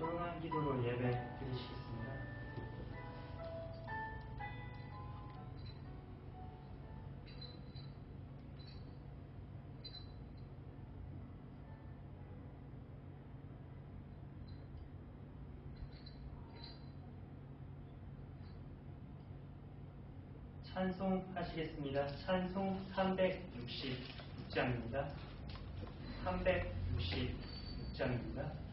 조용한 기도로 예배 드리시겠습니다. 찬송하시겠습니다. 찬송 366장입니다. 366장입니다.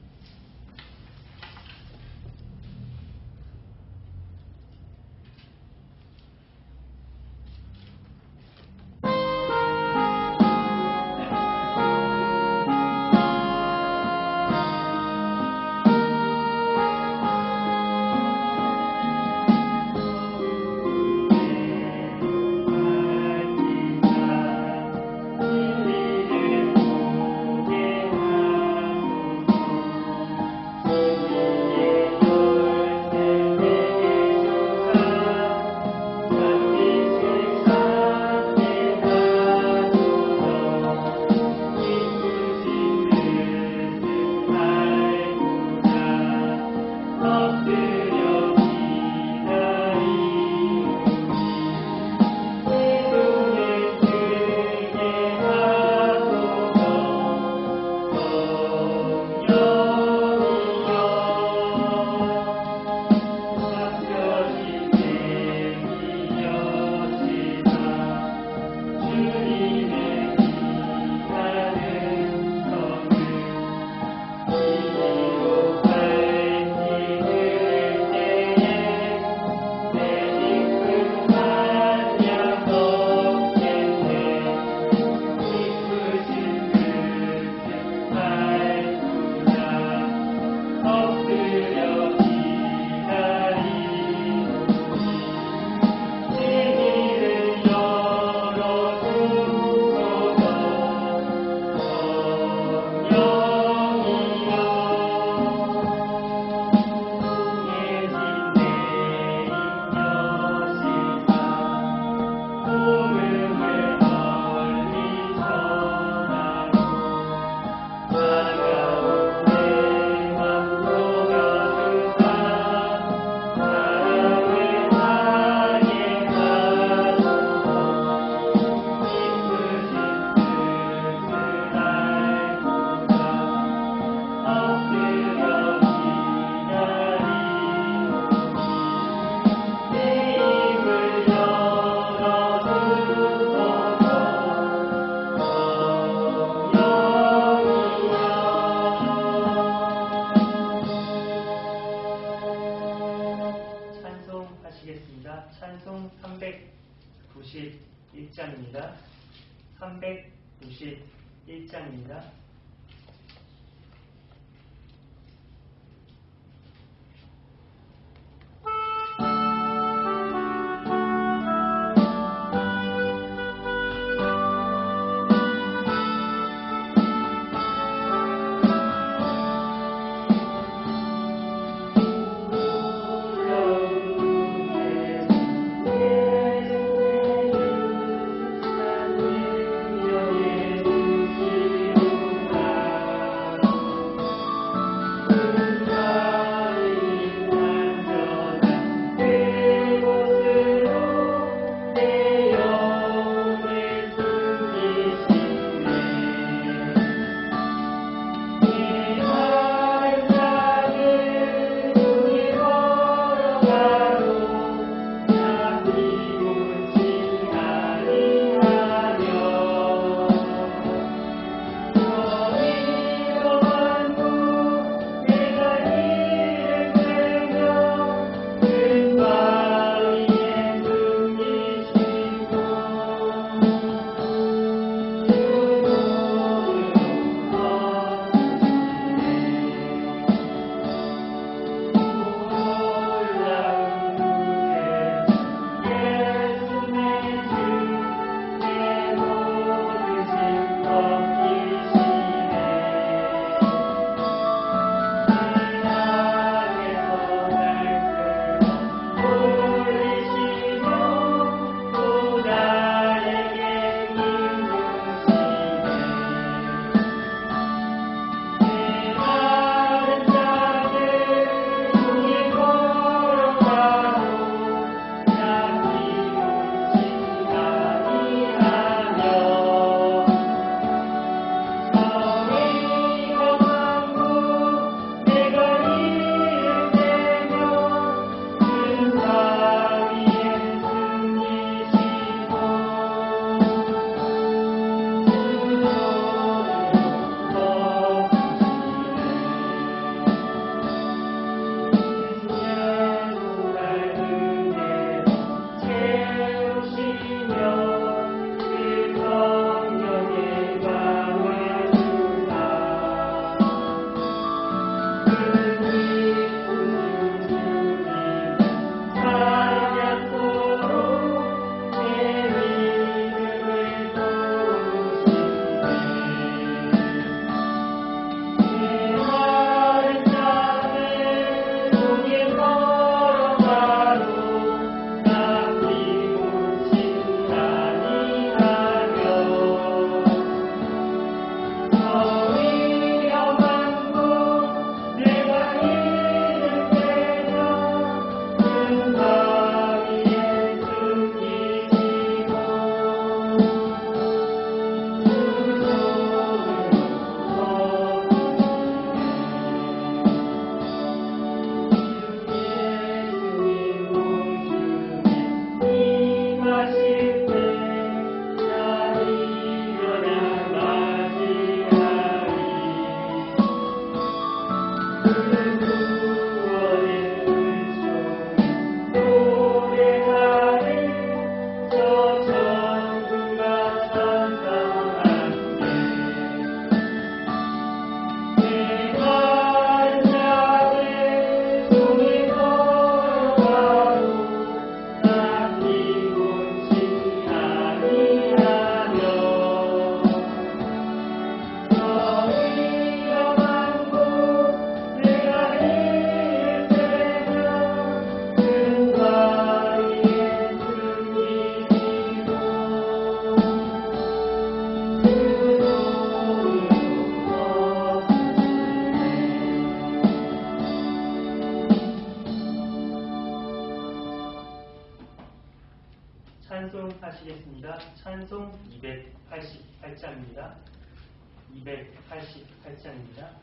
찬송하시겠습니다. 찬송 391장입니다. 391장입니다. 주 찬송하시겠습니다. 찬송 288장입니다. 288장입니다.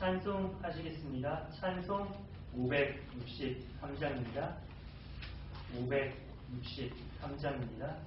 찬송하시겠습니다. 찬송 563장입니다. 563장입니다.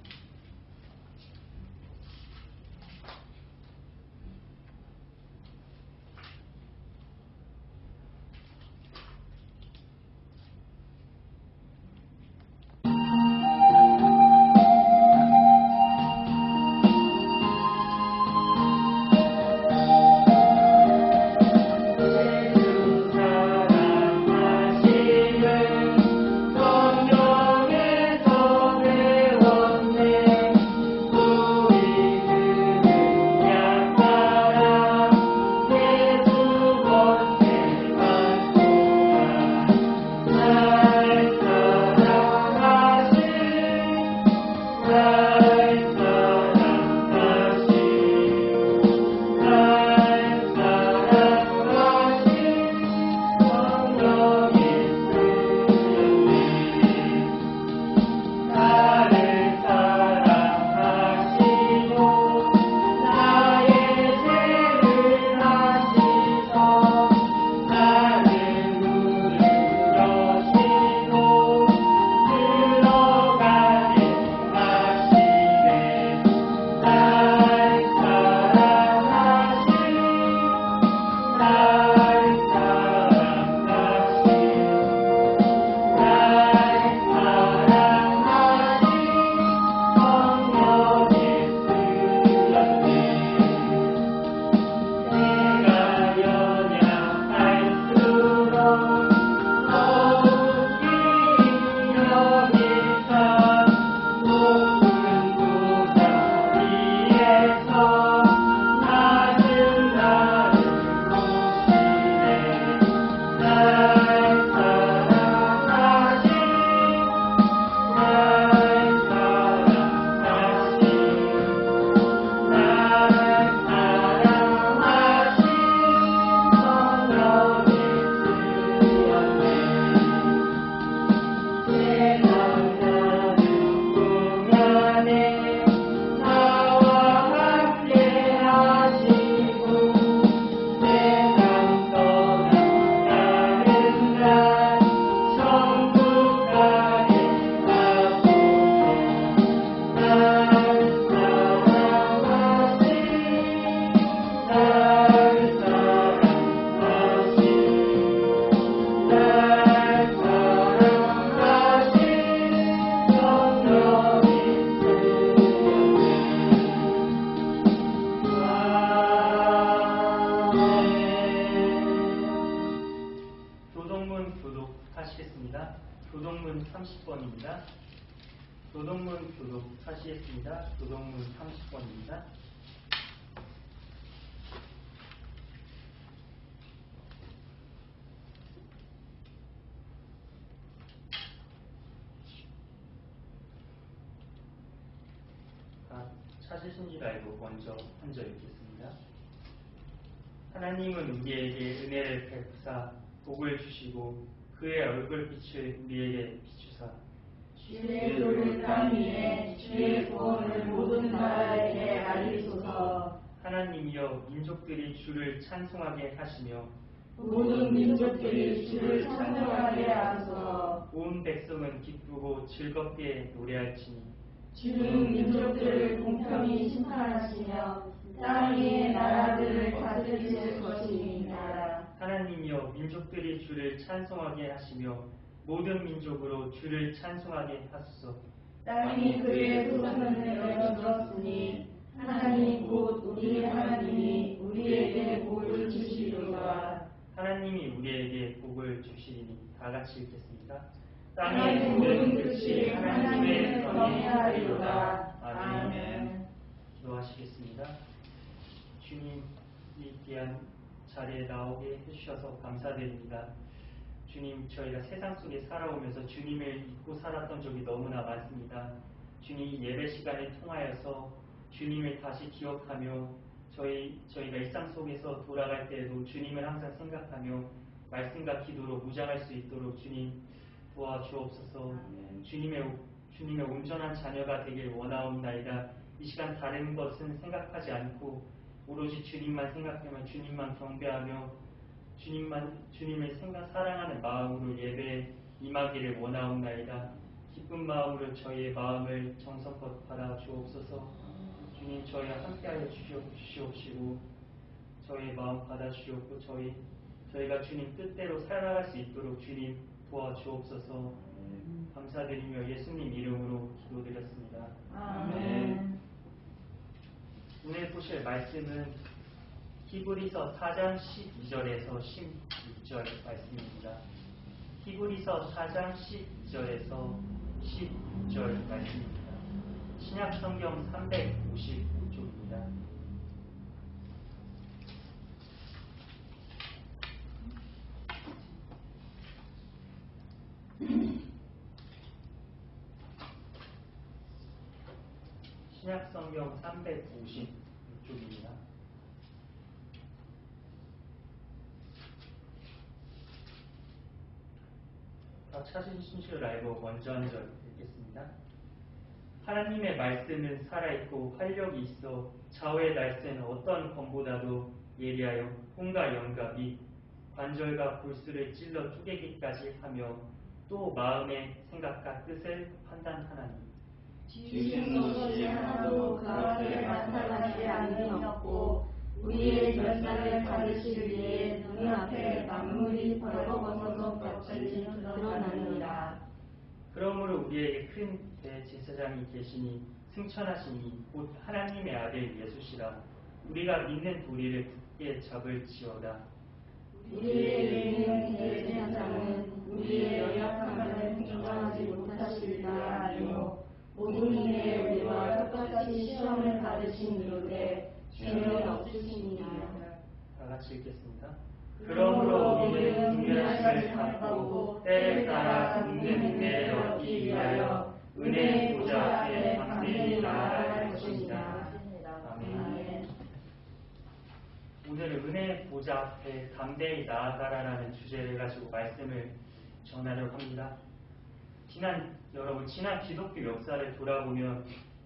30번입니다. 도덕문 교독 하시겠습니다. 도덕문 30번입니다. 찾으신지 알고 먼저 한 절 읽겠습니다. 하나님은 우리에게 은혜를 베푸사 복을 주시고 그의 얼굴빛을 우리에게 비추사 주의 도를 땅 위에 주의 구원을 모든 나라에게 알리소서. 하나님이여 민족들이 주를 찬송하게 하시며 모든 민족들이 주를 찬송하게 하소서. 온 백성은 기쁘고 즐겁게 노래할지니 주는 민족들을 공평히 심판하시며 땅 위의 나라들을 다스리실 것이니이다. 하나님이여 민족들이 주를 찬송하게 하시며 모든 민족으로 주를 찬송하게 하소서. 땅이 그의 소선을 열어주었으니 하나님 곧 우리 하나님이 우리에게 복을 주시리로다. 하나님이 우리에게 복을 주시리니. 다 같이 읽겠습니다. 땅의 모든 끝이 하나님의 성에 하리로다. 아멘. 기도하시겠습니다. 주님, 이 귀한 자리에 나오게 해주셔서 감사드립니다. 주님, 저희가 세상 속에 살아오면서 주님을 잊고 살았던 적이 너무나 많습니다. 주님, 예배 시간을 통하여서 주님을 다시 기억하며 저희가 일상 속에서 돌아갈 때에도 주님을 항상 생각하며 말씀과 기도로 무장할 수 있도록 주님 도와주옵소서. 주님의 온전한 자녀가 되길 원하옵나이다. 이 시간 다른 것은 생각하지 않고 오로지 주님만 생각하며 주님만 경배하며 주님을 사랑하는 마음으로 예배에 임하기를 원하옵나이다. 기쁜 마음으로 저희의 마음을 정성껏 받아주옵소서. 주님, 저희와 함께하여 주시옵시고 저희의 마음 받아주시옵고 저희가 주님 뜻대로 살아갈 수 있도록 주님 도와주옵소서. 감사드리며 예수님 이름으로 기도드렸습니다. 아멘. 오늘 보실 말씀은 히브리서 4장 12절에서 16절 말씀입니다. 히브리서 4장 12절에서 16절 말씀입니다. 신약성경 355쪽입니다. 신약성경 356쪽입니다. 다 찾으신 줄 알고 먼저 한 절 읽겠습니다. 하나님의 말씀은 살아있고 활력이 있어 좌우의 날쌘 어떤 검보다도 예리하여 혼과 영과 및 관절과 골수를 찔러 쪼개기까지 하며 또 마음의 생각과 뜻을 판단하나니 주신 것이 하나도 그 앞에 나타나지 아니었고 우리의 결단을 받으실 위해 눈앞에 만물이 벌거벗어서 같이 드러나느니라. 그러므로 우리에게 큰 대제사장이 계시니 승천하시니 곧 하나님의 아들 예수시라. 우리가 믿는 도리를 굳게 잡을지어다. 우리에게 있는 대제사장은 우리의 연약함을 인정하지 못하시리라 하며 모든 일에 우리와 똑같이 시험을 받으신 이유에 죄는 없으시니라. 다 같이 읽겠습니다. 그러므로 우리는 분별하심을 받고 때에 따라 돕는 은혜를 얻기 위하여 은혜의 보좌 앞에 담대히 나아갈 것입니다. 아멘. 오늘은 은혜의 보좌 앞에 담대히 나아가라라는 주제를 가지고 말씀을 전하려고 합니다. 지난 기독교 역사를 돌아보면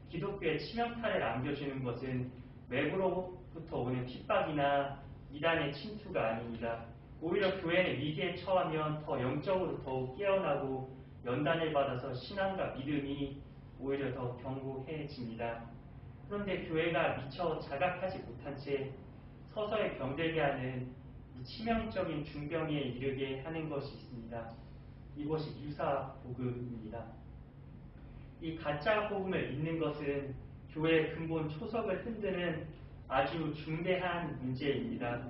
기독교의 치명타를 안겨주는 것은 외부로부터 오는 핍박이나 이단의 침투가 아닙니다. 오히려 교회는 위기에 처하면 더 영적으로 더욱 깨어나고 연단을 받아서 신앙과 믿음이 오히려 더 견고해집니다. 그런데 교회가 미처 자각하지 못한 채 서서히 병들게 하는 치명적인 중병에 이르게 하는 것이 있습니다. 이것이 유사 복음입니다. 이 가짜 복음을 믿는 것은 교회의 근본 초석을 흔드는 아주 중대한 문제입니다.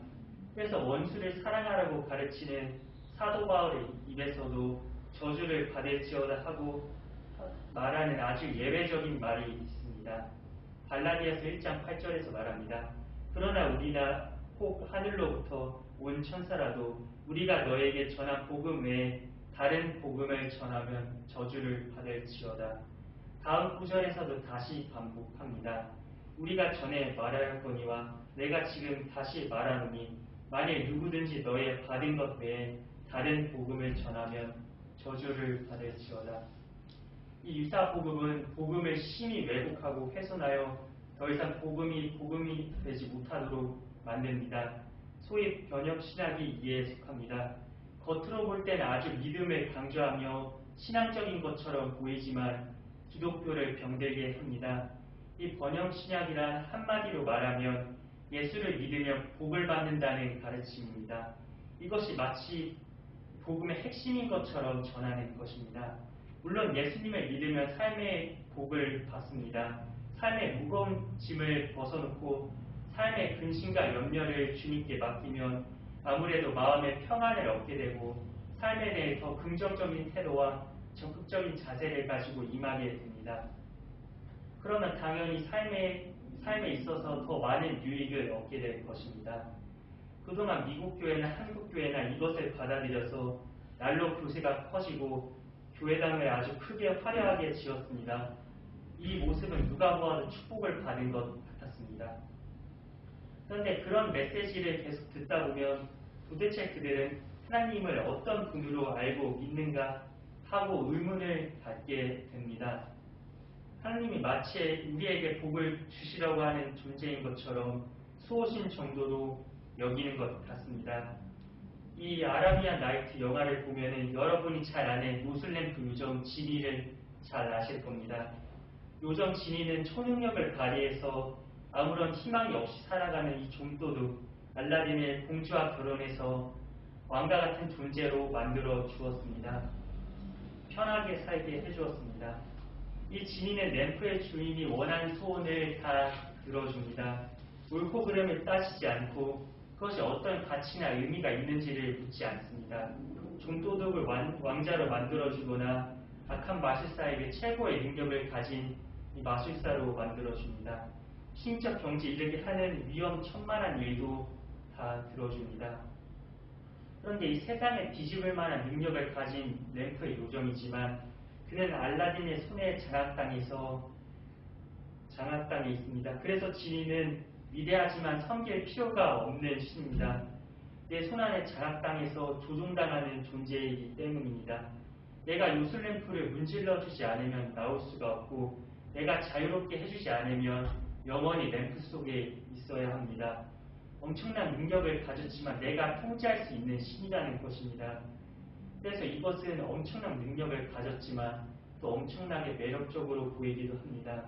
그래서 원수를 사랑하라고 가르치는 사도 바울의 입에서도 저주를 받을지어다 하고 말하는 아주 예외적인 말이 있습니다. 갈라디아서 1장 8절에서 말합니다. 그러나 우리나 혹 하늘로부터 온 천사라도 우리가 너에게 전한 복음 외에 다른 복음을 전하면 저주를 받을지어다. 다음 구절에서도 다시 반복합니다. 우리가 전에 말하였거니와 내가 지금 다시 말하노니 만일 누구든지 너의 받은 것 외에 다른 복음을 전하면 저주를 받을지어다. 이 유사복음은 복음을 심히 왜곡하고 훼손하여 더 이상 복음이 되지 못하도록 만듭니다. 소위 변혁신학이 이에 속합니다. 겉으로 볼 때는 아주 믿음을 강조하며 신앙적인 것처럼 보이지만 기독교를 병들게 합니다. 이 번영신약이란 한마디로 말하면 예수를 믿으면 복을 받는다는 가르침입니다. 이것이 마치 복음의 핵심인 것처럼 전하는 것입니다. 물론 예수님을 믿으면 삶의 복을 받습니다. 삶의 무거운 짐을 벗어놓고 삶의 근심과 염려를 주님께 맡기면 아무래도 마음의 평안을 얻게 되고 삶에 대해 더 긍정적인 태도와 적극적인 자세를 가지고 임하게 됩니다. 그러면 당연히 삶에 있어서 더 많은 유익을 얻게 될 것입니다. 그동안 미국 교회나 한국 교회나 이것을 받아들여서 날로 교세가 커지고 교회당을 아주 크게 화려하게 지었습니다. 이 모습은 누가 보아도 축복을 받은 것 같았습니다. 그런데 그런 메시지를 계속 듣다 보면 도대체 그들은 하나님을 어떤 분으로 알고 믿는가 하고 의문을 갖게 됩니다. 하나님이 마치 우리에게 복을 주시려고 하는 존재인 것처럼 수호신 정도로 여기는 것 같습니다. 이 아라비안 나이트 영화를 보면은 여러분이 잘 아는 노슬램프 요정 지니를 잘 아실 겁니다. 요정 지니는 초능력을 발휘해서 아무런 희망이 없이 살아가는 이 좀도둑 알라딘의 공주와 결혼해서 왕과 같은 존재로 만들어 주었습니다. 편하게 살게 해주었습니다. 이 지니는 램프의 주인이 원하는 소원을 다 들어줍니다. 옳고 그름을 따지지 않고 그것이 어떤 가치나 의미가 있는지를 묻지 않습니다. 좀도둑을 왕자로 만들어주거나 악한 마술사에게 최고의 능력을 가진 이 마술사로 만들어줍니다. 심적 경지에 이르게 하는 위험천만한 일도 다 들어줍니다. 그런데 이 세상을 뒤집을 만한 능력을 가진 램프의 요정이지만 그는 알라딘의 손에 장악당해 있습니다. 그래서 지니는 위대하지만 섬길 필요가 없는 신입니다. 내 손안에 장악당해서 조종당하는 존재이기 때문입니다. 내가 요술램프를 문질러주지 않으면 나올 수가 없고 내가 자유롭게 해주지 않으면 영원히 램프 속에 있어야 합니다. 엄청난 능력을 가졌지만 내가 통제할 수 있는 신이라는 것입니다. 그래서 이것은 엄청난 능력을 가졌지만 또 엄청나게 매력적으로 보이기도 합니다.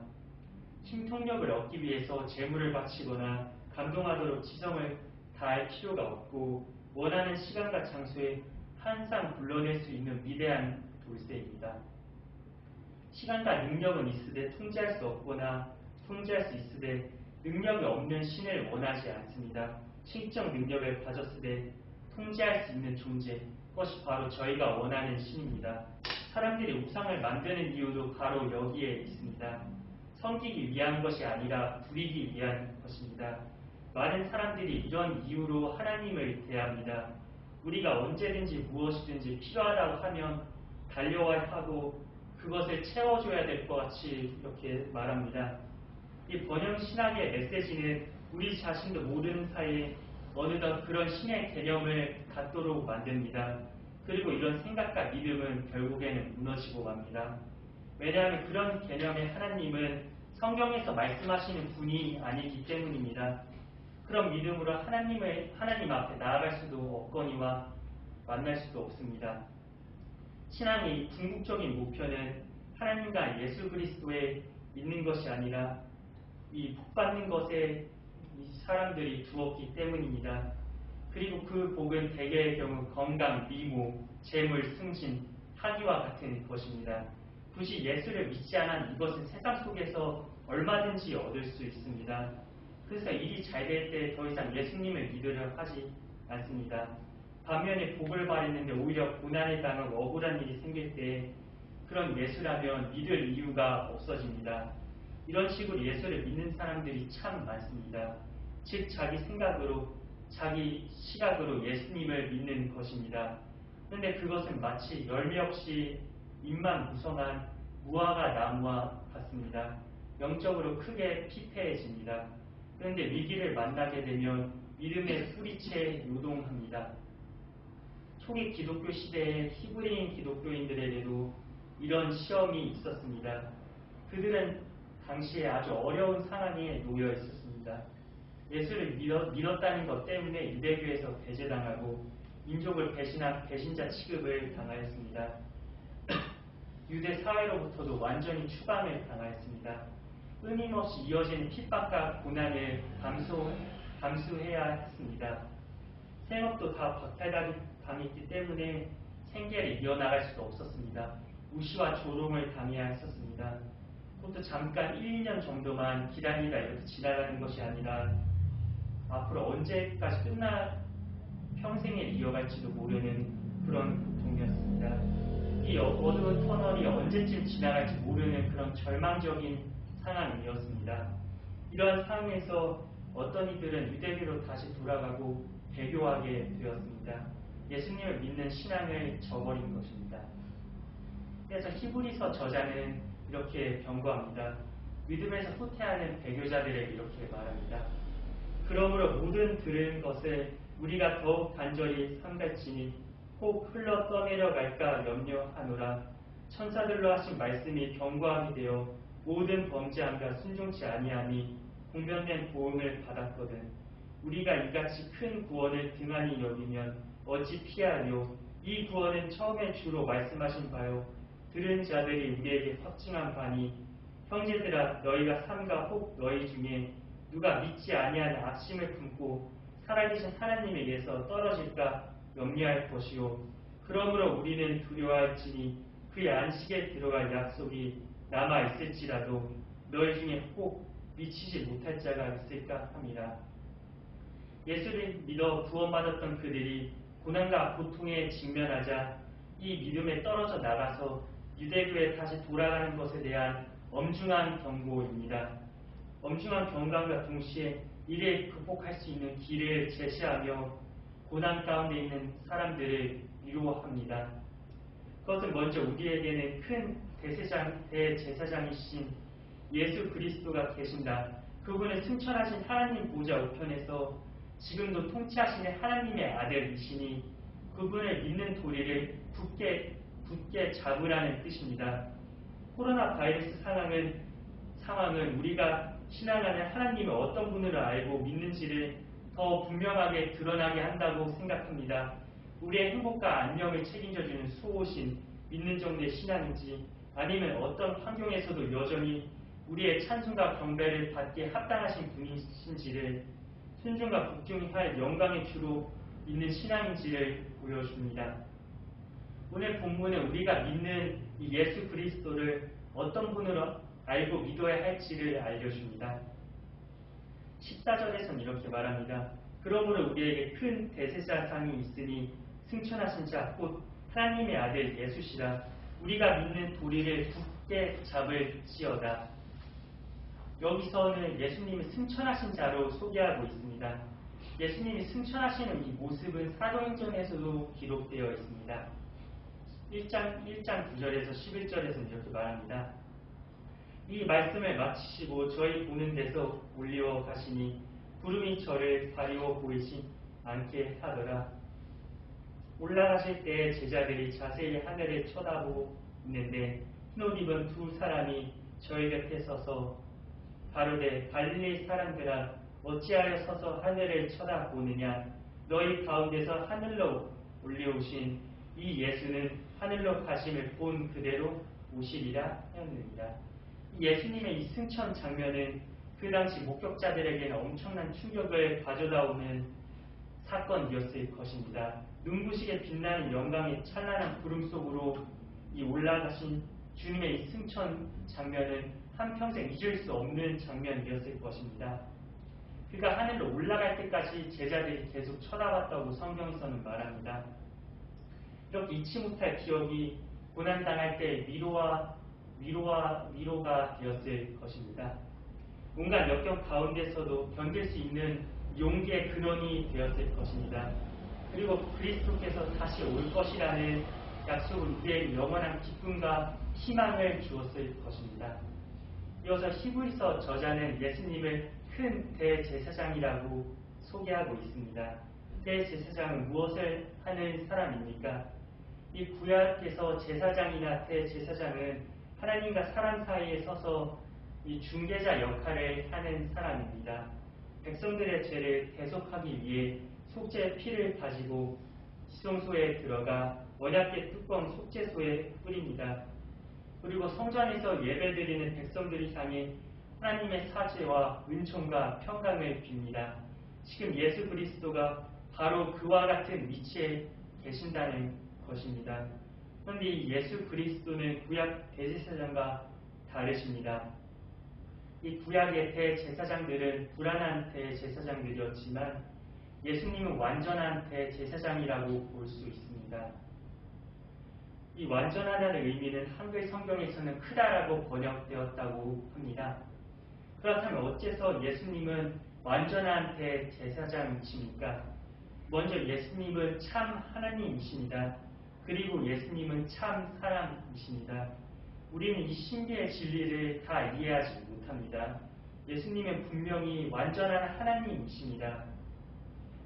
심통력을 얻기 위해서 재물을 바치거나 감동하도록 지성을 다할 필요가 없고 원하는 시간과 장소에 항상 불러낼 수 있는 위대한 돌쇠입니다. 시간과 능력은 있으되 통제할 수 없거나 통제할 수 있으되 능력이 없는 신을 원하지 않습니다. 신적 능력을 가졌으되 통제할 수 있는 존재, 그것이 바로 저희가 원하는 신입니다. 사람들이 우상을 만드는 이유도 바로 여기에 있습니다. 섬기기 위한 것이 아니라 부리기 위한 것입니다. 많은 사람들이 이런 이유로 하나님을 대합니다. 우리가 언제든지 무엇이든지 필요하다고 하면 달려와야 하고 그것을 채워줘야 될 것 같이 이렇게 말합니다. 이 번영신학의 메시지는 우리 자신도 모르는 사이에 어느덧 그런 신의 개념을 갖도록 만듭니다. 그리고 이런 생각과 믿음은 결국에는 무너지고 맙니다. 왜냐하면 그런 개념의 하나님은 성경에서 말씀하시는 분이 아니기 때문입니다. 그런 믿음으로 하나님 앞에 나아갈 수도 없거니와 만날 수도 없습니다. 신앙의 궁극적인 목표는 하나님과 예수 그리스도에 있는 것이 아니라 이 복받는 것에 이 사람들이 두었기 때문입니다. 그리고 그 복은 대개의 경우 건강, 미모, 재물, 승진, 학위와 같은 것입니다. 굳이 예수를 믿지 않은 이것은 세상 속에서 얼마든지 얻을 수 있습니다. 그래서 일이 잘 될 때 더 이상 예수님을 믿으려 하지 않습니다. 반면에 복을 바랬는데 오히려 고난을 당하고 억울한 일이 생길 때 그런 예수라면 믿을 이유가 없어집니다. 이런 식으로 예수를 믿는 사람들이 참 많습니다. 즉 자기 생각으로 자기 시각으로 예수님을 믿는 것입니다. 그런데 그것은 마치 열매 없이 잎만 무성한 무화과 나무와 같습니다. 영적으로 크게 피폐해집니다. 그런데 위기를 만나게 되면 믿음의 뿌리채 요동합니다. 초기 기독교 시대의 히브리인 기독교인들에게도 이런 시험이 있었습니다. 그들은 당시에 아주 어려운 상황에 놓여 있었습니다. 예수를 믿었다는 것 때문에 유대교에서 배제당하고 민족을 배신한 배신자 취급을 당하였습니다. 유대 사회로부터도 완전히 추방을 당하였습니다. 끊임없이 이어지는 핍박과 고난을 감수해야 했습니다. 생업도 다 박탈당했기 때문에 생계를 이어나갈 수도 없었습니다. 무시와 조롱을 당해야 했었습니다. 그것도 잠깐 1, 2년 정도만 기다리다 이렇게 지나가는 것이 아니라 앞으로 언제까지 평생을 이어갈지도 모르는 그런 고통이었습니다. 이 어두운 터널이 언제쯤 지나갈지 모르는 그런 절망적인 상황이었습니다. 이러한 상황에서 어떤 이들은 유대교로 다시 돌아가고 배교하게 되었습니다. 예수님을 믿는 신앙을 저버린 것입니다. 그래서 히브리서 저자는 이렇게 경고합니다. 믿음에서 후퇴하는 배교자들에게 이렇게 말합니다. 그러므로 모든 들은 것을 우리가 더욱 간절히 삼갈지니 혹 흘러 떠내려갈까 염려하노라. 천사들로 하신 말씀이 경고함이 되어 모든 범죄함과 순종치 아니함이 공변된 보응을 받았거든. 우리가 이같이 큰 구원을 등한히 여기면 어찌 피하리요. 이 구원은 처음에 주로 말씀하신 바요 들은 자들이 우리에게 확증한 바니 형제들아 너희가 삼가 혹 너희 중에 누가 믿지 아니하는 악심을 품고 살아계신 하나님에 의해서 떨어질까 염려할 것이요. 그러므로 우리는 두려워할지니 그의 안식에 들어갈 약속이 남아있을지라도 너희 중에 혹 미치지 못할 자가 있을까 함이라. 예수를 믿어 구원받았던 그들이 고난과 고통에 직면하자 이 믿음에 떨어져 나가서 유대교에 다시 돌아가는 것에 대한 엄중한 경고입니다. 엄중한 경고함과 동시에 이를 극복할 수 있는 길을 제시하며 고난 가운데 있는 사람들을 위로합니다. 그것은 먼저 우리에게는 큰 대제사장이신 예수 그리스도가 계신다. 그분은 승천하신 하나님 보좌 우편에서 지금도 통치하시는 하나님의 아들이시니 그분을 믿는 도리를 굳게 잡으라는 뜻입니다. 코로나 바이러스 상황은 우리가 신앙하는 하나님을 어떤 분으로 알고 믿는지를 더 분명하게 드러나게 한다고 생각합니다. 우리의 행복과 안녕을 책임져주는 수호신, 믿는 정도의 신앙인지 아니면 어떤 환경에서도 여전히 우리의 찬송과 경배를 받기에 합당하신 분이신지를 순종과 복종할 영광의 주로 믿는 신앙인지를 보여줍니다. 오늘 본문은 우리가 믿는 이 예수 그리스도를 어떤 분으로 알고 믿어야 할지를 알려줍니다. 14절에서는 이렇게 말합니다. 그러므로 우리에게 큰 대제사장이 있으니 승천하신 자 곧 하나님의 아들 예수시라. 우리가 믿는 도리를 굳게 잡을지어다. 여기서는 예수님이 승천하신 자로 소개하고 있습니다. 예수님이 승천하시는 이 모습은 사도행전에서도 기록되어 있습니다. 1장 9절에서 11절에서 이렇게 말합니다. 이 말씀을 마치시고 저희 보는 데서 올리어 가시니 구름이 저를 가리워 보이지 않게 하더라. 올라가실 때 제자들이 자세히 하늘을 쳐다보고 있는데 흰옷 입은 두 사람이 저희 곁에 서서 가로되 갈릴리 사람들아 어찌하여 서서 하늘을 쳐다보느냐. 너희 가운데서 하늘로 올려오신 이 예수는 하늘로 가심을 본 그대로 오시리라 하였느니라. 예수님의 이 승천 장면은 그 당시 목격자들에게는 엄청난 충격을 가져다 오는 사건이었을 것입니다. 눈부시게 빛나는 영광의 찬란한 구름 속으로 이 올라가신 주님의 이 승천 장면은 한평생 잊을 수 없는 장면이었을 것입니다. 그가 하늘로 올라갈 때까지 제자들이 계속 쳐다봤다고 성경에서는 말합니다. 이렇게 잊지 못할 기억이 고난당할 때 위로가 되었을 것입니다. 온갖 역경 가운데서도 견딜 수 있는 용기의 근원이 되었을 것입니다. 그리고 그리스도께서 다시 올 것이라는 약속은 우리에게 영원한 기쁨과 희망을 주었을 것입니다. 이어서 히브리서 저자는 예수님을 큰 대제사장이라고 소개하고 있습니다. 대제사장은 무엇을 하는 사람입니까? 이 구약에서 제사장이나 대제사장은 하나님과 사람 사이에 서서 이 중개자 역할을 하는 사람입니다. 백성들의 죄를 대속하기 위해 속죄의 피를 가지고 지성소에 들어가 언약궤 뚜껑 속죄소에 뿌립니다. 그리고 성전에서 예배드리는 백성들을 향해 하나님의 사죄와 은총과 평강을 빕니다. 지금 예수 그리스도가 바로 그와 같은 위치에 계신다는 것입니다. 그런데 이 예수 그리스도는 구약 대제사장과 다르십니다. 이 구약의 대제사장들은 불완한 대제사장들이었지만 예수님은 완전한 대제사장이라고 볼 수 있습니다. 이 완전하다는 의미는 한글 성경에서는 크다라고 번역되었다고 합니다. 그렇다면 어째서 예수님은 완전한 대제사장이십니까? 먼저 예수님은 참 하나님이십니다. 그리고 예수님은 참 사람이십니다. 우리는 이 신비의 진리를 다 이해하지 못합니다. 예수님은 분명히 완전한 하나님이십니다.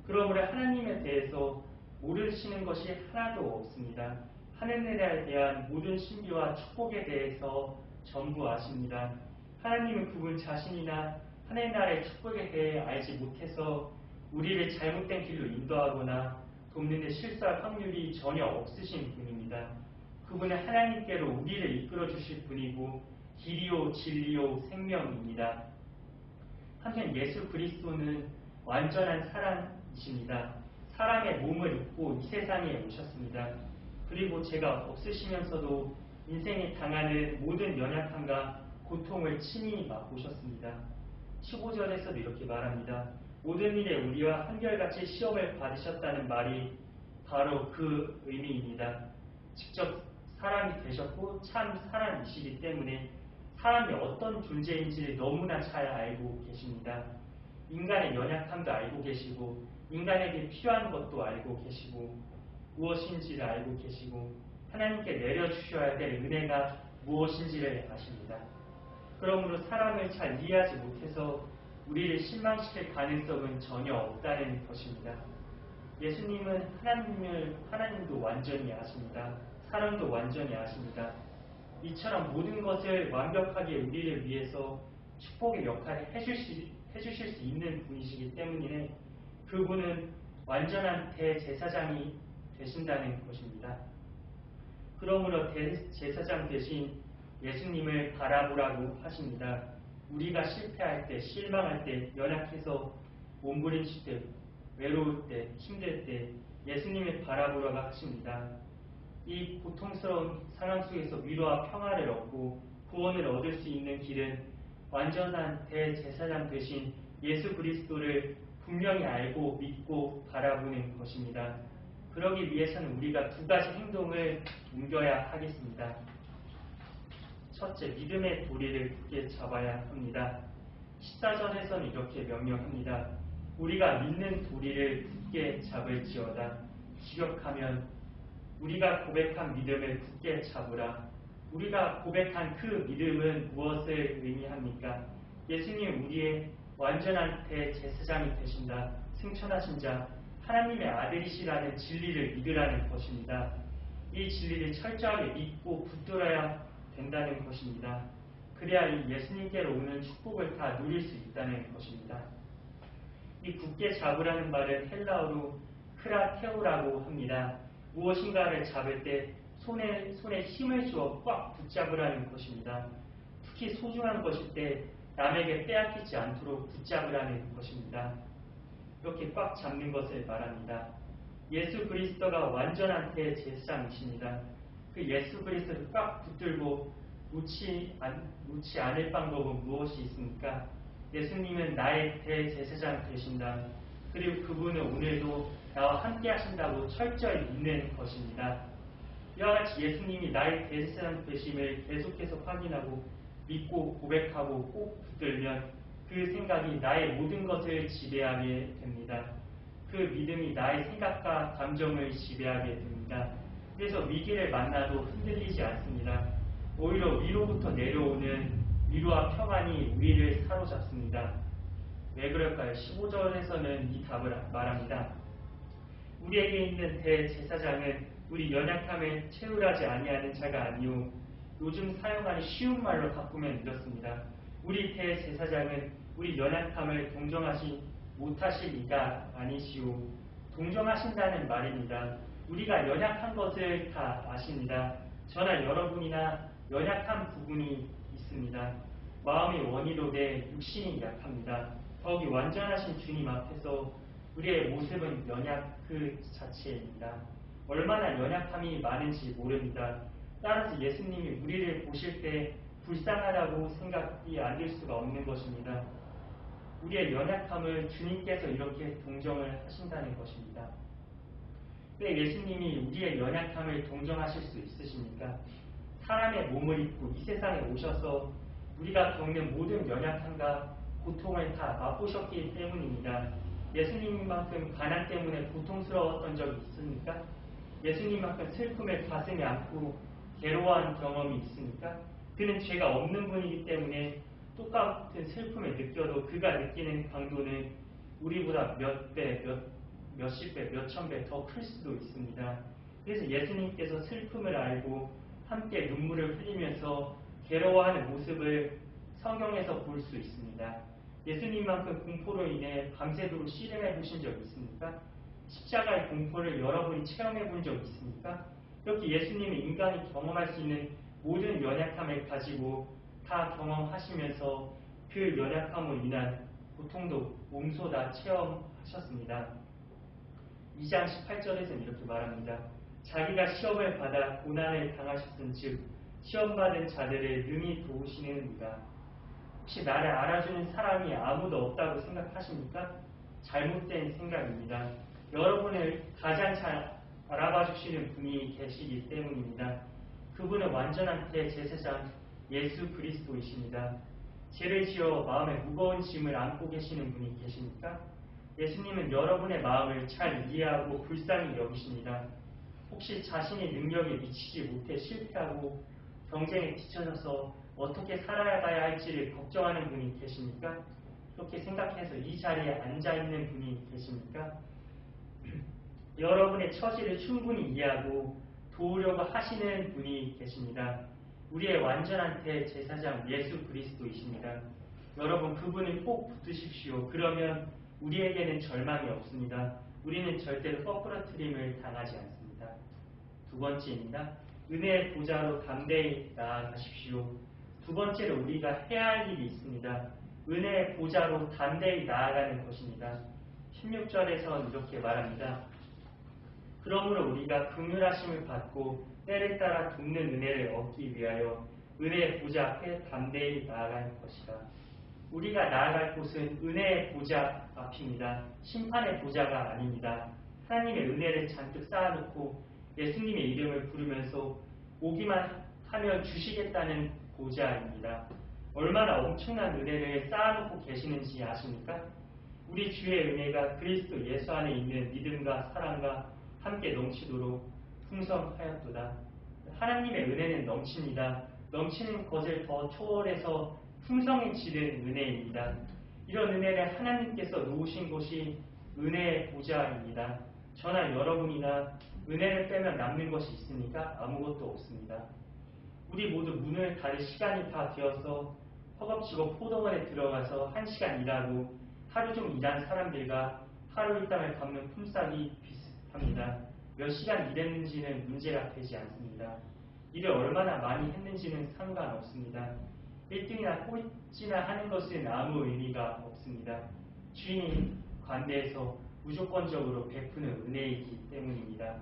그러므로 하나님에 대해서 모르시는 것이 하나도 없습니다. 하늘나라에 대한 모든 신비와 축복에 대해서 전부 아십니다. 하나님은 그분 자신이나 하늘나라의 축복에 대해 알지 못해서 우리를 잘못된 길로 인도하거나 돕는 데 실수할 확률이 전혀 없으신 분입니다. 그분은 하나님께로 우리를 이끌어 주실 분이고 길이요 진리요 생명입니다. 한편 예수 그리스도는 완전한 사람이십니다. 사람의 몸을 입고 이 세상에 오셨습니다. 그리고 죄가 없으시면서도 인생에 당하는 모든 연약함과 고통을 친히 맛보셨습니다. 15절에서도 이렇게 말합니다. 모든 일에 우리와 한결같이 시험을 받으셨다는 말이 바로 그 의미입니다. 직접 사람이 되셨고 참 사람이시기 때문에 사람이 어떤 존재인지를 너무나 잘 알고 계십니다. 인간의 연약함도 알고 계시고 인간에게 필요한 것도 알고 계시고 무엇인지를 알고 계시고 하나님께 내려주셔야 될 은혜가 무엇인지를 아십니다. 그러므로 사람을 잘 이해하지 못해서 우리를 실망시킬 가능성은 전혀 없다는 것입니다. 예수님은 하나님도 완전히 아십니다. 사람도 완전히 아십니다. 이처럼 모든 것을 완벽하게 우리를 위해서 축복의 역할을 해주실 수 있는 분이시기 때문에 그분은 완전한 대제사장이 되신다는 것입니다. 그러므로 대제사장 대신 예수님을 바라보라고 하십니다. 우리가 실패할 때, 실망할 때, 연약해서 몸부림칠 때, 외로울 때, 힘들 때 예수님을 바라보라고 하십니다. 이 고통스러운 상황 속에서 위로와 평화를 얻고 구원을 얻을 수 있는 길은 완전한 대제사장 되신 예수 그리스도를 분명히 알고 믿고 바라보는 것입니다. 그러기 위해서는 우리가 두 가지 행동을 옮겨야 하겠습니다. 첫째, 믿음의 도리를 굳게 잡아야 합니다. 14절에서는 이렇게 명령합니다. 우리가 믿는 도리를 굳게 잡을지어다. 기억하면 우리가 고백한 믿음을 굳게 잡으라. 우리가 고백한 그 믿음은 무엇을 의미합니까? 예수님 우리의 완전한 대제사장이 되신다. 승천하신 자, 하나님의 아들이시라는 진리를 믿으라는 것입니다. 이 진리를 철저하게 믿고 붙들어야 된다는 것입니다. 그래야 이 예수님께로 오는 축복을 다 누릴 수 있다는 것입니다. 이 굳게 잡으라는 말은 헬라어로 크라테오라고 합니다. 무엇인가를 잡을 때 손에 힘을 주어 꽉 붙잡으라는 것입니다. 특히 소중한 것일 때 남에게 빼앗기지 않도록 붙잡으라는 것입니다. 이렇게 꽉 잡는 것을 말합니다. 예수 그리스도가 완전한 대제사장이십니다. 그 예수 그리스도를 꽉 붙들고 놓지 않을 방법은 무엇이 있습니까? 예수님은 나의 대제사장 되신다. 그리고 그분은 오늘도 나와 함께 하신다고 철저히 믿는 것입니다. 이와 같이 예수님이 나의 대제사장 되심을 계속해서 확인하고 믿고 고백하고 꼭 붙들면 그 생각이 나의 모든 것을 지배하게 됩니다. 그 믿음이 나의 생각과 감정을 지배하게 됩니다. 그래서 위기를 만나도 흔들리지 않습니다. 오히려 위로부터 내려오는 위로와 평안이 우리를 사로잡습니다. 왜 그럴까요? 15절에서는 이 답을 말합니다. 우리에게 있는 대제사장은 우리 연약함을 채울하지 아니하는 자가 아니오. 요즘 사용하는 쉬운 말로 바꾸면 이렇습니다. 우리 대제사장은 우리 연약함을 동정하지 못하실 이가 아니시오. 동정하신다는 말입니다. 우리가 연약한 것을 다 아십니다. 저나 여러분이나 연약한 부분이 있습니다. 마음이 원이로 돼 육신이 약합니다. 더욱이 완전하신 주님 앞에서 우리의 모습은 연약 그 자체입니다. 얼마나 연약함이 많은지 모릅니다. 따라서 예수님이 우리를 보실 때 불쌍하다고 생각이 안 들 수가 없는 것입니다. 우리의 연약함을 주님께서 이렇게 동정을 하신다는 것입니다. 왜 예수님이 우리의 연약함을 동정하실 수 있으십니까? 사람의 몸을 입고 이 세상에 오셔서 우리가 겪는 모든 연약함과 고통을 다 맛보셨기 때문입니다. 예수님만큼 가난 때문에 고통스러웠던 적이 있습니까? 예수님만큼 슬픔을 가슴에 안고 괴로워한 경험이 있습니까? 그는 죄가 없는 분이기 때문에 똑같은 슬픔을 느껴도 그가 느끼는 강도는 우리보다 몇 배, 몇십 배, 몇천 배 더 클 수도 있습니다. 그래서 예수님께서 슬픔을 알고 함께 눈물을 흘리면서 괴로워하는 모습을 성경에서 볼 수 있습니다. 예수님만큼 공포로 인해 밤새도록 씨름해 보신 적 있습니까? 십자가의 공포를 여러분이 체험해 본 적 있습니까? 이렇게 예수님이 인간이 경험할 수 있는 모든 연약함을 가지고 다 경험하시면서 그 연약함으로 인한 고통도 몸소 다 체험하셨습니다. 2장 18절에서는 이렇게 말합니다. 자기가 시험을 받아 고난을 당하셨은 즉 시험받은 자들을 능히 도우시는 이가. 혹시 나를 알아주는 사람이 아무도 없다고 생각하십니까? 잘못된 생각입니다. 여러분을 가장 잘 알아봐 주시는 분이 계시기 때문입니다. 그분은 완전한 대제사장 예수 그리스도이십니다. 죄를 지어 마음에 무거운 짐을 안고 계시는 분이 계십니까? 예수님은 여러분의 마음을 잘 이해하고 불쌍히 여기십니다. 혹시 자신의 능력에 미치지 못해 실패하고 경쟁에 뒤처져서 어떻게 살아가야 할지를 걱정하는 분이 계십니까? 그렇게 생각해서 이 자리에 앉아있는 분이 계십니까? 여러분의 처지를 충분히 이해하고 도우려고 하시는 분이 계십니다. 우리의 완전한 대제사장 예수 그리스도이십니다. 여러분 그분을 꼭 붙드십시오. 그러면 우리에게는 절망이 없습니다. 우리는 절대로 거꾸러뜨림을 당하지 않습니다. 두 번째입니다. 은혜의 보좌로 담대히 나아가십시오. 두 번째로 우리가 해야 할 일이 있습니다. 은혜의 보좌로 담대히 나아가는 것입니다. 16절에서 이렇게 말합니다. 그러므로 우리가 긍휼하심을 받고 때를 따라 돕는 은혜를 얻기 위하여 은혜의 보좌 앞에 담대히 나아갈 것이다. 우리가 나아갈 곳은 은혜의 보좌 앞입니다. 심판의 보좌가 아닙니다. 하나님의 은혜를 잔뜩 쌓아놓고 예수님의 이름을 부르면서 오기만 하면 주시겠다는 보좌입니다. 얼마나 엄청난 은혜를 쌓아놓고 계시는지 아십니까? 우리 주의 은혜가 그리스도 예수 안에 있는 믿음과 사랑과 함께 넘치도록 풍성하였도다. 하나님의 은혜는 넘칩니다. 넘치는 것을 더 초월해서 풍성해지는 은혜입니다. 이런 은혜를 하나님께서 놓으신 곳이 은혜의 보좌입니다. 저나 여러분이나 은혜를 빼면 남는 것이 있습니까? 아무것도 없습니다. 우리 모두 문을 닫을 시간이 다 되어서 허겁지겁 포도원에 들어가서 1시간 일하고 하루 종 일한 사람들과 하루 일당을 갚는 품삯이 비슷합니다. 몇 시간 일했는지는 문제가 되지 않습니다. 일을 얼마나 많이 했는지는 상관없습니다. 1등이나 꼴찌나 하는 것은 아무 의미가 없습니다. 주인이 관대해서 무조건적으로 베푸는 은혜이기 때문입니다.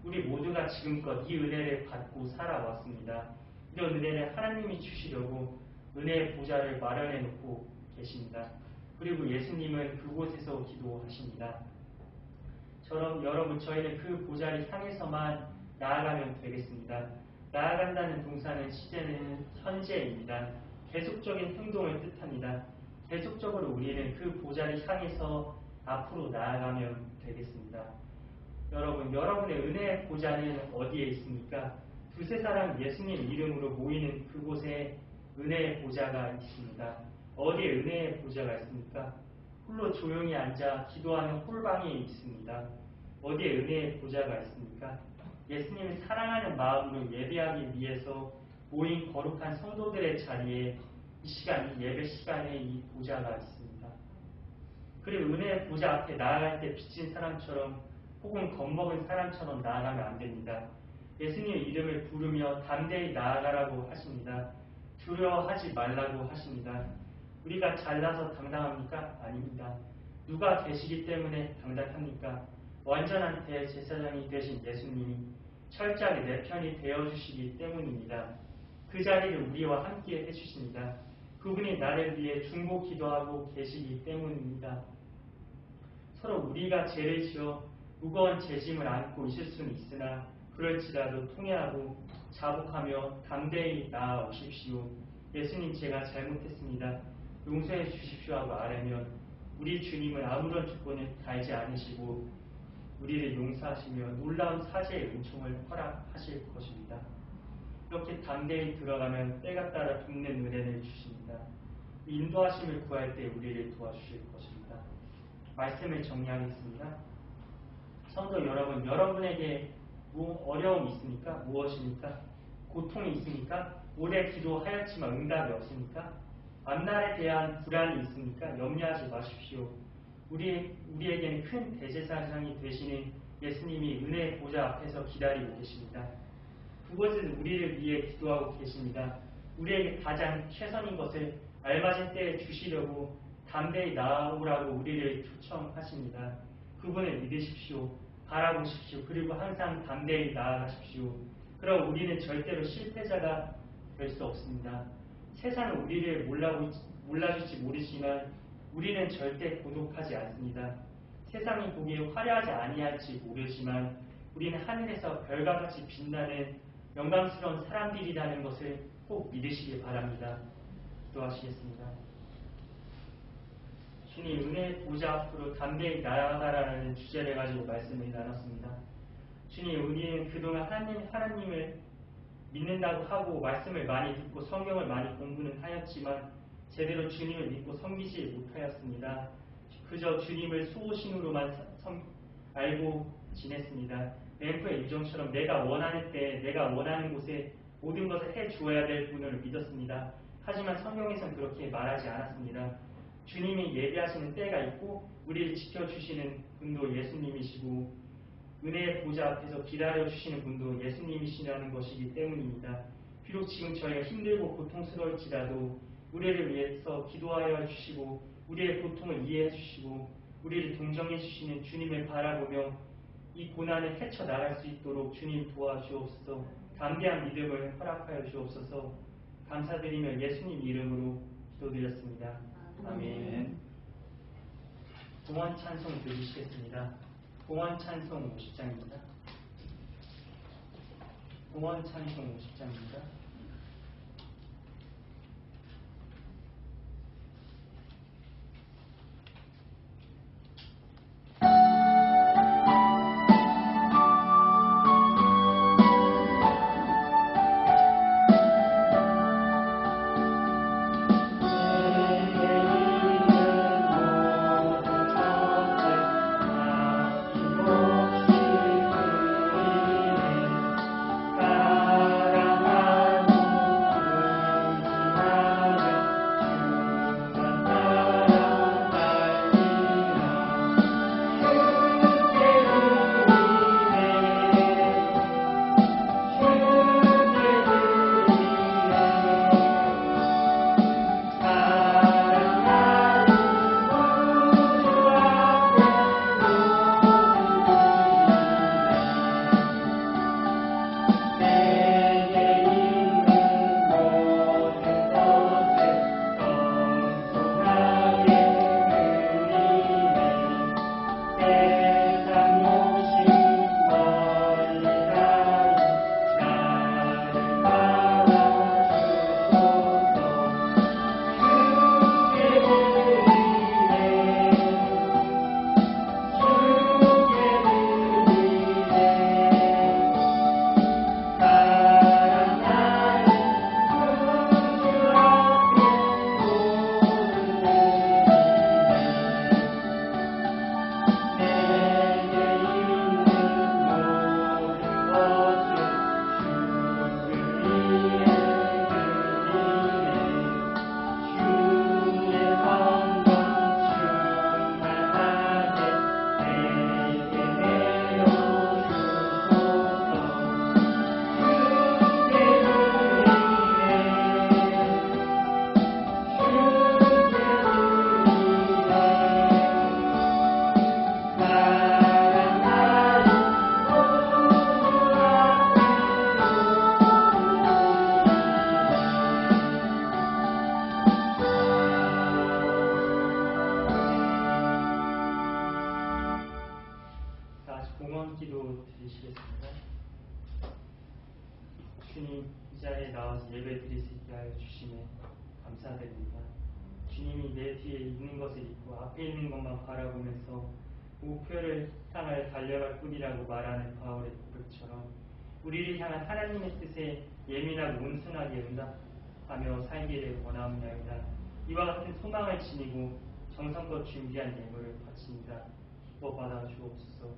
우리 모두가 지금껏 이 은혜를 받고 살아왔습니다. 이런 은혜를 하나님이 주시려고 은혜의 보좌를 마련해 놓고 계십니다. 그리고 예수님은 그곳에서 기도하십니다. 여러분 저희는 그 보좌를 향해서만 나아가면 되겠습니다. 나아간다는 동사는 시제는 현재입니다. 계속적인 행동을 뜻합니다. 계속적으로 우리는 그 보좌를 향해서 앞으로 나아가면 되겠습니다. 여러분, 여러분의 은혜의 보좌는 어디에 있습니까? 두세 사람 예수님 이름으로 모이는 그곳에 은혜의 보좌가 있습니다. 어디에 은혜의 보좌가 있습니까? 홀로 조용히 앉아 기도하는 홀방에 있습니다. 어디에 은혜의 보좌가 있습니까? 예수님을 사랑하는 마음으로 예배하기 위해서 모인 거룩한 성도들의 자리에 이 시간, 예배 시간에 이 보좌가 있습니다. 그리고 은혜의 보좌 앞에 나아갈 때 빚진 사람처럼 혹은 겁먹은 사람처럼 나아가면 안 됩니다. 예수님의 이름을 부르며 담대히 나아가라고 하십니다. 두려워하지 말라고 하십니다. 우리가 잘나서 당당합니까? 아닙니다. 누가 계시기 때문에 당당합니까? 완전한 대제사장이 되신 예수님이 철저하게 내 편이 되어주시기 때문입니다. 그 자리를 우리와 함께 해주십니다. 그분이 나를 위해 중보 기도하고 계시기 때문입니다. 서로 우리가 죄를 지어 무거운 죄짐을 안고 있을 수는 있으나 그럴지라도 통회하고 자복하며 담대히 나아오십시오. 예수님, 제가 잘못했습니다. 용서해 주십시오 하고 아뢰면 우리 주님은 아무런 조건을 달지 않으시고 우리를 용서하시며 놀라운 사죄의 은총을 허락하실 것입니다. 이렇게 담대히 들어가면 때가 따라 돕는 은혜를 주십니다. 인도하심을 구할 때 우리를 도와주실 것입니다. 말씀을 정리하겠습니다. 성도 여러분, 여러분에게 어려움이 있습니까? 무엇입니까? 고통이 있습니까? 오래 기도하였지만 응답이 없습니까? 앞날에 대한 불안이 있습니까? 염려하지 마십시오. 우리에게는 큰 대제사장이 되시는 예수님이 은혜의 보좌 앞에서 기다리고 계십니다. 그것은 우리를 위해 기도하고 계십니다. 우리에게 가장 최선인 것을 알맞은 때에 주시려고 담대히 나아오라고 우리를 초청하십니다. 그분을 믿으십시오. 바라보십시오. 그리고 항상 담대히 나아가십시오. 그럼 우리는 절대로 실패자가 될 수 없습니다. 세상은 우리를 몰라줄지 모르지만 우리는 절대 고독하지 않습니다. 세상이 보기에 화려하지 아니할지 모르지만 우리는 하늘에서 별과 같이 빛나는 영광스러운 사람들이라는 것을 꼭 믿으시기 바랍니다. 기도하시겠습니다. 주님, 은혜의 보좌 앞으로 담대히 나아가라는 주제를 가지고 말씀을 나눴습니다. 주님, 우리는 그동안 하나님을 믿는다고 하고 말씀을 많이 듣고 성경을 많이 공부는 하였지만 제대로 주님을 믿고 섬기지 못하였습니다. 그저 주님을 수호신으로만 알고 지냈습니다. 램프의 유정처럼 내가 원하는 때 내가 원하는 곳에 모든 것을 해주어야 될 분을 믿었습니다. 하지만 성경에서는 그렇게 말하지 않았습니다. 주님이 예배하시는 때가 있고 우리를 지켜주시는 분도 예수님이시고 은혜의 보좌 앞에서 기다려주시는 분도 예수님이시라는 것이기 때문입니다. 비록 지금 저희가 힘들고 고통스러울지라도 우리를 위해서 기도하여 주시고 우리의 고통을 이해해 주시고 우리를 동정해 주시는 주님을 바라보며 이 고난을 헤쳐나갈 수 있도록 주님 도와주옵소서. 담대한 믿음을 허락하여 주옵소서. 감사드리며 예수님 이름으로 기도드렸습니다. 아멘. 봉헌 찬송 드리시겠습니다. 봉헌 찬송 50장입니다. 봉헌 찬송 50장입니다. 사랑하는 예배 드릴 수 있게 하여 주심에 감사드립니다. 주님이 내 뒤에 있는 것을 잊고 앞에 있는 것만 바라보면서 목표를 향하여 달려갈 뿐이라고 말하는 바울의 고백처럼 우리를 향한 하나님의 뜻에 예민하고 온순하게 응답하며 살기를 원하옵나이다. 이와 같은 소망을 지니고 정성껏 준비한 예물을 바칩니다. 기뻐 받아 주옵소서.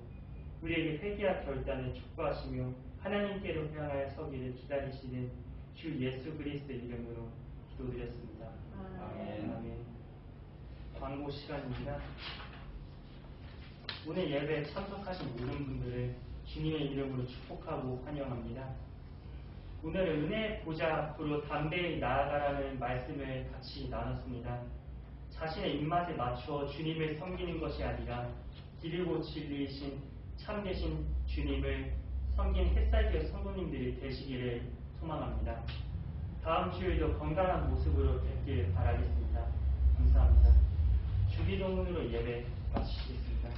우리에게 회개와 결단을 촉구하시며 하나님께로 향하여 서기를 기다리시는 주 예수 그리스도의 이름으로 기도드렸습니다. 아멘. 광고 시간입니다. 오늘 예배에 참석하신 모든 분들을 주님의 이름으로 축복하고 환영합니다. 오늘은 은혜의 보좌 앞으로 담대히 나아가라는 말씀을 같이 나눴습니다. 자신의 입맛에 맞춰 주님을 섬기는 것이 아니라 길이고 진리이신 참되신 주님을 섬긴 햇살교회 성도님들이 되시기를 소망합니다. 다음 주일도 건강한 모습으로 뵙길 바라겠습니다. 감사합니다. 주기도문으로 예배 마치겠습니다.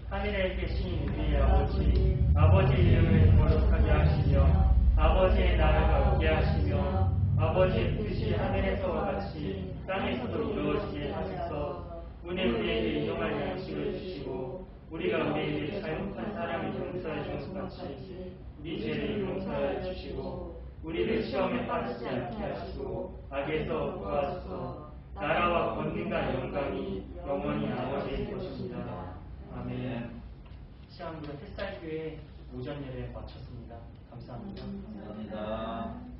하늘에 계신 우리 아버지, 아버지의 이름을 거룩하게 하시며 아버지의 나라가 오게 하시며 아버지의 뜻이 하늘에서와 같이 땅에서도 이루어지게 하소서. 오늘 우리에게 일용할 양식을 주시고 우리가 우리에게 잘못한 사람을 용서해 준 것 같이 우리 죄를 용서해 주시고 우리를 시험에 빠지지 않게 하시고 악에서 구하소서. 나라와 권능과 영광이 영원히 아버지의 것입니다. 아멘. 시험부로 햇살교회 오전 예배 마쳤습니다. 감사합니다. 감사합니다.